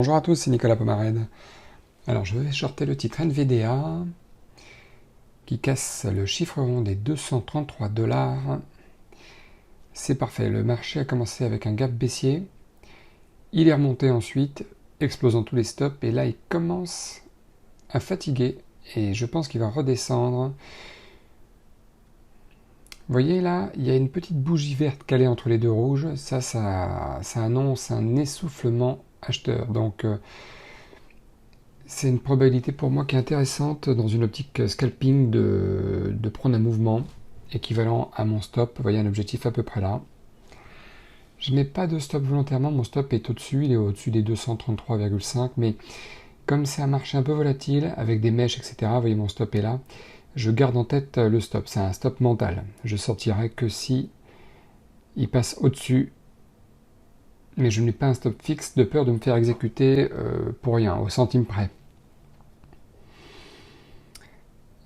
Bonjour à tous, c'est Nicolas Pomarède. Alors je vais shorter le titre NVDA qui casse le chiffre rond des 233 $. C'est parfait, le marché a commencé avec un gap baissier. Il est remonté ensuite, explosant tous les stops, et là il commence à fatiguer et je pense qu'il va redescendre. Vous voyez là, il y a une petite bougie verte calée entre les deux rouges. Ça annonce un essoufflement acheteur. Donc c'est une probabilité pour moi qui est intéressante dans une optique scalping de prendre un mouvement équivalent à mon stop. Vous voyez un objectif à peu près là. Je ne mets pas de stop volontairement, mon stop est au-dessus, il est au-dessus des 233,5, mais comme c'est un marché un peu volatile, avec des mèches, etc., vous voyez mon stop est là, je garde en tête le stop, c'est un stop mental. Je sortirai que si il passe au-dessus, mais je n'ai pas un stop fixe de peur de me faire exécuter pour rien, au centime près.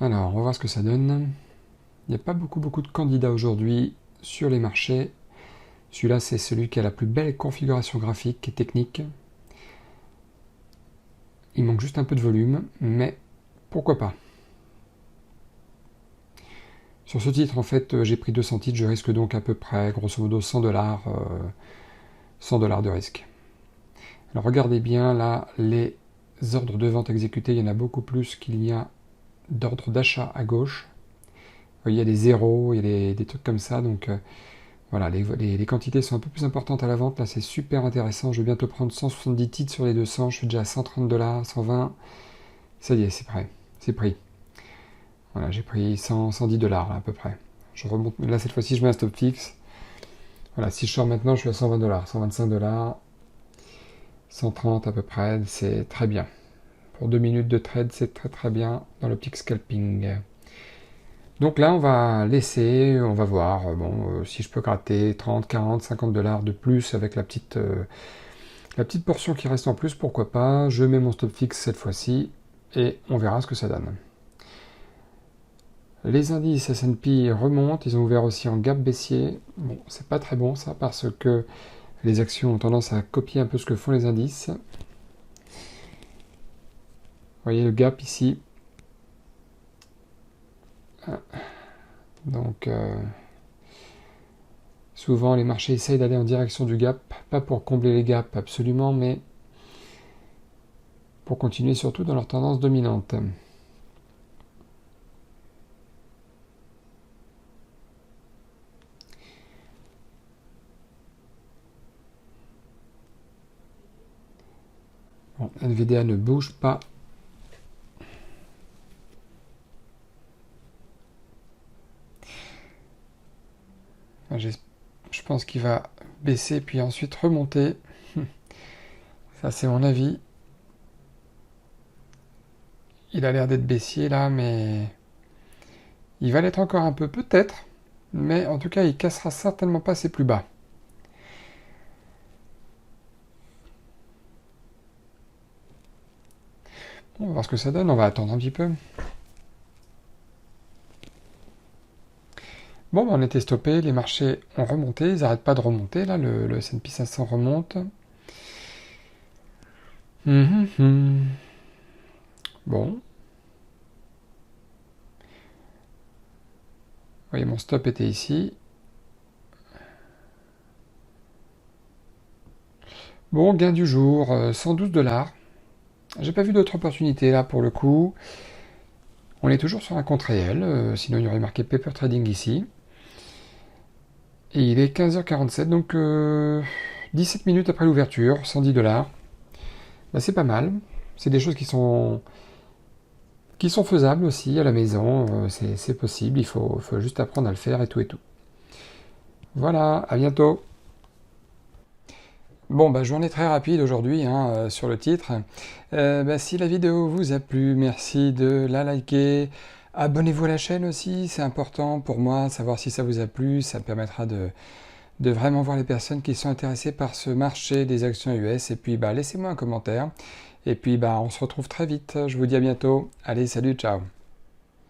Alors, on va voir ce que ça donne. Il n'y a pas beaucoup de candidats aujourd'hui sur les marchés. Celui-là, c'est celui qui a la plus belle configuration graphique et technique. Il manque juste un peu de volume, mais pourquoi pas. Sur ce titre, en fait, j'ai pris 200 titres, je risque donc à peu près, grosso modo, 100 $, 100 $ de risque. Alors regardez bien, là, les ordres de vente exécutés, il y en a beaucoup plus qu'il y a d'ordres d'achat à gauche. Vous voyez, il y a des zéros, il y a des trucs comme ça, donc voilà, les quantités sont un peu plus importantes à la vente. Là, c'est super intéressant. Je vais bientôt prendre 170 titres sur les 200. Je suis déjà à 130 $, 120. Ça y est, c'est prêt. C'est pris. Voilà, j'ai pris 110 $ là, à peu près. Je remonte. Là, cette fois-ci, je mets un stop fixe. Voilà, si je sors maintenant, je suis à 120 $, 125 $, 130 à peu près. C'est très bien. Pour 2 minutes de trade, c'est très bien dans l'optique scalping. Donc là, on va laisser, on va voir si je peux gratter 30, 40, 50 $ de plus avec la petite portion qui reste en plus, pourquoi pas. Je mets mon stop fixe cette fois-ci et on verra ce que ça donne. Les indices S&P remontent, ils ont ouvert aussi en gap baissier. Bon, c'est pas très bon ça parce que les actions ont tendance à copier un peu ce que font les indices. Vous voyez le gap ici. Donc, souvent, les marchés essayent d'aller en direction du gap, pas pour combler les gaps absolument, mais pour continuer surtout dans leur tendance dominante. Bon, NVDA ne bouge pas. Je pense qu'il va baisser puis ensuite remonter. Ça, c'est mon avis. Il a l'air d'être baissier là, mais il va l'être encore un peu, peut-être. Mais en tout cas, il cassera certainement pas ses plus bas. On va voir ce que ça donne. On va attendre un petit peu. Bon, on était stoppé. Les marchés ont remonté. Ils n'arrêtent pas de remonter. Là, le S&P 500 remonte. Bon. Vous voyez, mon stop était ici. Bon, gain du jour, 112 $. J'ai pas vu d'autres opportunités là pour le coup. On est toujours sur un compte réel, sinon il y aurait marqué Paper Trading ici. Et il est 15h47, donc 17 minutes après l'ouverture, 110 $. Bah, c'est pas mal. C'est des choses qui sont faisables aussi à la maison. C'est possible, il faut juste apprendre à le faire et tout et tout. Voilà, à bientôt. Bon, bah, journée très rapide aujourd'hui sur le titre. Si la vidéo vous a plu, merci de la liker. Abonnez-vous à la chaîne aussi, c'est important pour moi, savoir si ça vous a plu. Ça me permettra de vraiment voir les personnes qui sont intéressées par ce marché des actions US. Et puis, laissez-moi un commentaire. Et puis, on se retrouve très vite. Je vous dis à bientôt. Allez, salut, ciao.